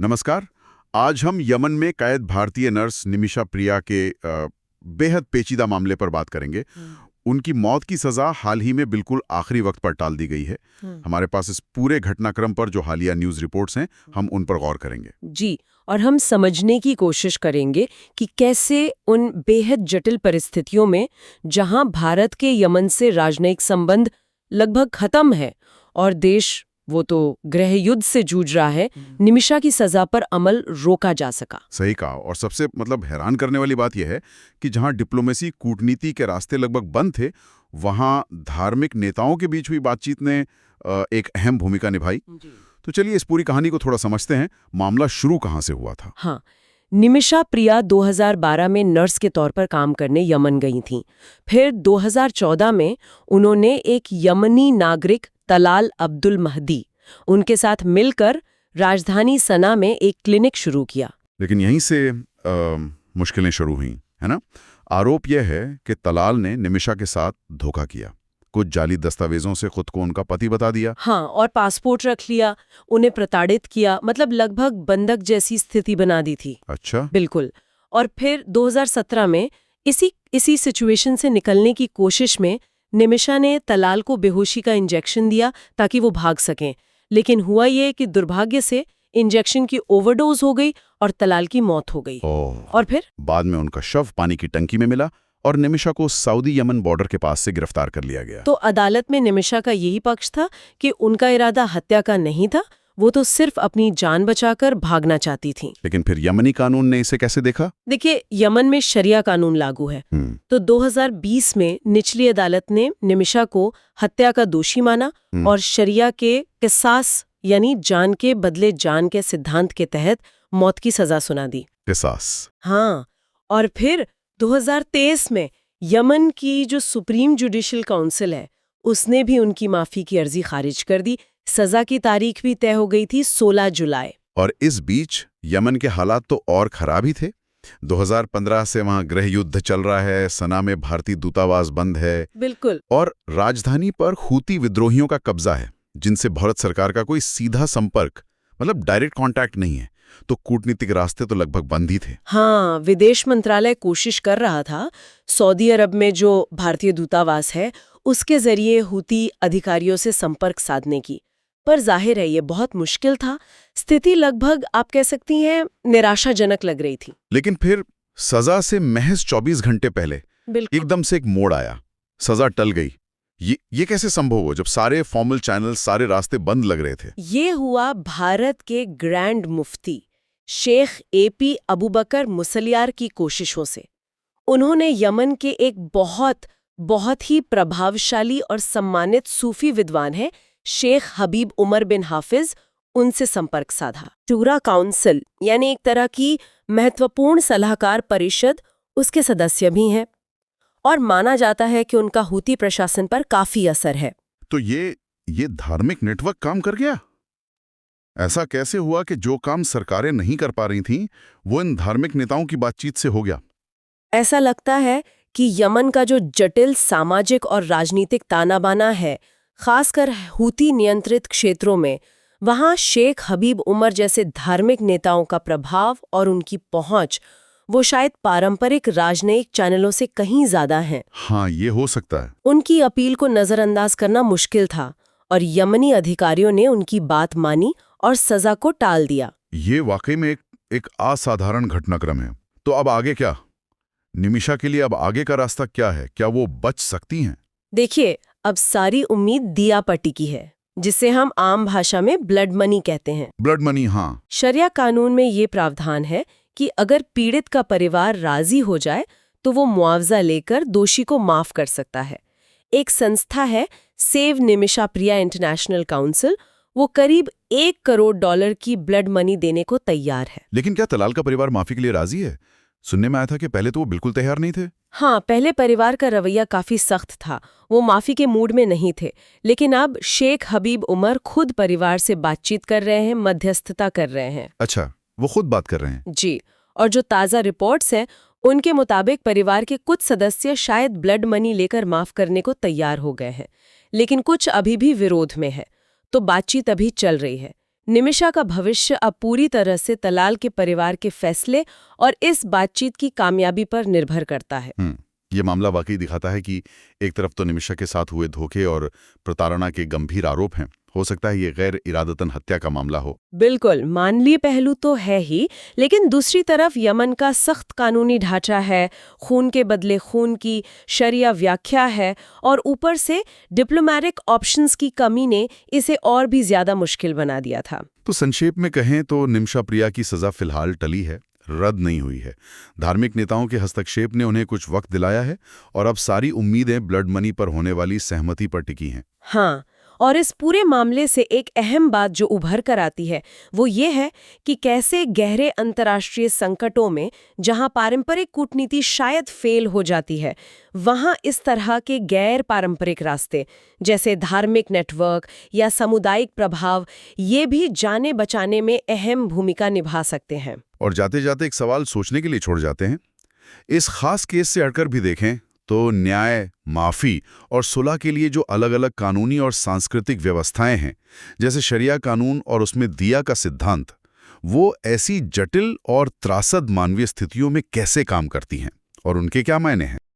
नमस्कार। आज हम यमन में कैद भारतीय नर्स निमिषा प्रिया के बेहद पेचीदा मामले पर बात करेंगे। उनकी मौत की सजा हाल ही में बिल्कुल आखिरी वक्त पर टाल दी गई है। हमारे पास इस पूरे घटनाक्रम पर जो हालिया न्यूज़ रिपोर्ट्स हैं, हम उन पर गौर करेंगे। जी, और हम समझने की कोशिश करेंगे कि कैसे उन बेहद जटिल परिस्थितियों में, जहां भारत के यमन से राजनयिक संबंध लगभग खत्म है और देश वो तो गृह युद्ध से जूझ रहा है, निमिषा की सजा पर अमल रोका जा सका। सही कहा। और सबसे हैरान करने वाली बात यह है कि जहां डिप्लोमेसी कूटनीति के रास्ते लगभग बंद थे, वहां धार्मिक नेताओं के बीच हुई बातचीत ने एक अहम भूमिका निभाई। तो चलिए इस पूरी कहानी को थोड़ा समझते हैं। मामला शुरू कहां से हुआ था? हाँ, निमिषा प्रिया 2012 में नर्स के तौर पर काम करने यमन गई थीं। फिर 2014 में उन्होंने एक यमनी नागरिक तलाल अब्दुल महदी उनके साथ मिलकर राजधानी सना में एक क्लिनिक शुरू किया। लेकिन यहीं से मुश्किलें शुरू हुई, है ना? आरोप यह है कि तलाल ने निमिषा के साथ धोखा किया, कुछ जाली दस्तावेजों से खुद को उनका पति बता दिया। हाँ, और पासपोर्ट रख लिया, उन्हें प्रताड़ित किया, मतलब लगभग बंधक जैसी स्थिति बना दी थी। अच्छा। बिल्कुल। और फिर 2017 में इसी सिचुएशन से निकलने की कोशिश में निमिषा ने तलाल को बेहोशी का इंजेक्शन दिया ताकि वो भाग सकें। लेकिन हुआ ये कि दुर्भाग्य से इंजेक्शन की ओवरडोज हो गई और तलाल की मौत हो गई। और फिर बाद में उनका शव पानी की टंकी में मिला और निमिषा को सऊदी यमन बॉर्डर के पास से गिरफ्तार कर लिया गया। तो अदालत में निमिषा का यही पक्ष था कि उनका इरादा हत्या का नहीं था, वो तो सिर्फ अपनी जान बचाकर भागना चाहती थीं। लेकिन फिर यमनी कानून ने इसे कैसे देखा? देखिए, यमन में शरिया कानून लागू है। तो 2020 में निचली अदालत ने निमिषा को हत्या का दोषी माना और शरिया के किसास यानी जान के बदले जान के सिद्धांत के तहत मौत की सजा सुना दी। किसास? हाँ। और फिर 2023 में यमन की जो सुप्रीम जुडिशियल काउंसिल है, उसने भी उनकी माफी की अर्जी खारिज कर दी। सजा की तारीख भी तय हो गई थी 16 जुलाई। और इस बीच यमन के हालात तो और खराब ही थे। 2015 से वहां गृह युद्ध चल रहा है, सना में भारतीय दूतावास बंद है। बिल्कुल। और राजधानी पर हूती विद्रोहियों का कब्जा है, जिनसे भारत सरकार का कोई सीधा संपर्क डायरेक्ट कांटेक्ट नहीं है। तो कूटनीतिक रास्ते तो लगभग बंद ही थे। हाँ, विदेश मंत्रालय कोशिश कर रहा था सऊदी अरब में जो भारतीय दूतावास है उसके जरिए हूती अधिकारियों से संपर्क साधने की, पर जाहिर है ये बहुत मुश्किल था। स्थिति लगभग आप कह सकती हैं निराशाजनक लग रही थी। लेकिन फिर सजा से महज 24 घंटे पहले एकदम से एक मोड़ आया, सजा टल गई। ये कैसे संभव हुआ जब सारे फॉर्मल चैनल, सारे रास्ते बंद लग रहे थे? ये हुआ भारत के ग्रैंड मुफ्ती शेख AP अबू बकर मुसलियार की कोशिशों से। उन्होंने यमन के एक बहुत ही प्रभावशाली और सम्मानित सूफी विद्वान है शेख हबीब उमर बिन हाफिज, उनसे संपर्क साधा। शूरा काउंसिल यानी एक तरह की महत्वपूर्ण सलाहकार परिषद उसके सदस्य भी हैं और माना जाता है कि उनका हूती प्रशासन पर काफी असर है। तो ये धार्मिक नेटवर्क काम कर गया? ऐसा कैसे हुआ कि जो काम सरकारें नहीं कर पा रही थीं, वो इन धार्मिक नेताओं की बातचीत से हो गया? ऐसा लगता है कि यमन का जो जटिल सामाजिक और राजनीतिक तानाबाना है, खासकर हूती नियंत्रित क्षेत्रों में, वहां शेख हबीब उमर जैसे धार्मिक नेताओं का प्रभाव और उनकी पहुंच वो शायद पारंपरिक राजनयिक चैनलों से कहीं ज्यादा है। हाँ, ये हो सकता है। उनकी अपील को नजरअंदाज करना मुश्किल था और यमनी अधिकारियों ने उनकी बात मानी और सजा को टाल दिया। ये वाकई में एक असाधारण घटनाक्रम है। तो अब आगे क्या? निमिषा के लिए अब आगे का रास्ता क्या है? क्या वो बच सकती हैं? देखिए, अब सारी उम्मीद दिया पर टिकी है, जिसे हम आम भाषा में ब्लड मनी कहते हैं। Blood money? हाँ। शरिया कानून में ये प्रावधान है कि अगर पीड़ित का परिवार राजी हो जाए तो वो मुआवजा लेकर दोषी को माफ कर सकता है। एक संस्था है सेव निमिषा प्रिया इंटरनेशनल काउंसिल, वो करीब $1 करोड़ की ब्लड मनी देने को तैयार है। लेकिन क्या तलाल का परिवार माफी के लिए राजी है? सुनने में आया था कि पहले तो वो बिल्कुल तैयार नहीं थे। हाँ, पहले परिवार का रवैया काफी सख्त था, वो माफी के मूड में नहीं थे। लेकिन अब शेख हबीब उमर खुद परिवार से बातचीत कर रहे हैं, मध्यस्थता कर रहे हैं। अच्छा, वो खुद बात कर रहे हैं? जी। और जो ताज़ा रिपोर्ट्स हैं, उनके मुताबिक परिवार के कुछ सदस्य शायद ब्लड मनी लेकर माफ करने को तैयार हो गए हैं, लेकिन कुछ अभी भी विरोध में है। तो बातचीत अभी चल रही है। निमिषा का भविष्य अब पूरी तरह से तलाल के परिवार के फैसले और इस बातचीत की कामयाबी पर निर्भर करता है। ये मामला वाकई दिखाता है कि एक तरफ तो निमिषा के साथ हुए धोखे और प्रताड़ना के गंभीर आरोप हैं। हो सकता है ये गैर इरादतन हत्या का मामला हो। बिल्कुल, मानवीय पहलू तो है ही, लेकिन दूसरी तरफ यमन का सख्त कानूनी ढांचा है, खून के बदले खून की शरिया व्याख्या है, और ऊपर से डिप्लोमेटिक ऑप्शंस की कमी ने इसे और भी ज्यादा मुश्किल बना दिया था। तो संक्षेप में कहें तो निमिषा प्रिया की सजा फिलहाल टली है, रद्द नहीं हुई है। धार्मिक नेताओं के हस्तक्षेप ने उन्हें कुछ वक्त दिलाया है और अब सारी उम्मीदें ब्लड मनी पर होने वाली सहमति पर टिकी हैं। हाँ, और इस पूरे मामले से एक अहम बात जो उभर कर आती है वो ये है कि कैसे गहरे अंतर्राष्ट्रीय संकटों में, जहां पारंपरिक कूटनीति शायद फेल हो जाती है, वहां इस तरह के गैर पारंपरिक रास्ते जैसे धार्मिक नेटवर्क या सामुदायिक प्रभाव ये भी जाने बचाने में अहम भूमिका निभा सकते हैं। और जाते जाते एक सवाल सोचने के लिए छोड़ जाते हैं। इस खास केस से हटकर भी देखें तो न्याय, माफी और सुलह के लिए जो अलग-अलग कानूनी और सांस्कृतिक व्यवस्थाएं हैं, जैसे शरिया कानून और उसमें दिया का सिद्धांत, वो ऐसी जटिल और त्रासद मानवीय स्थितियों में कैसे काम करती हैं और उनके क्या मायने हैं।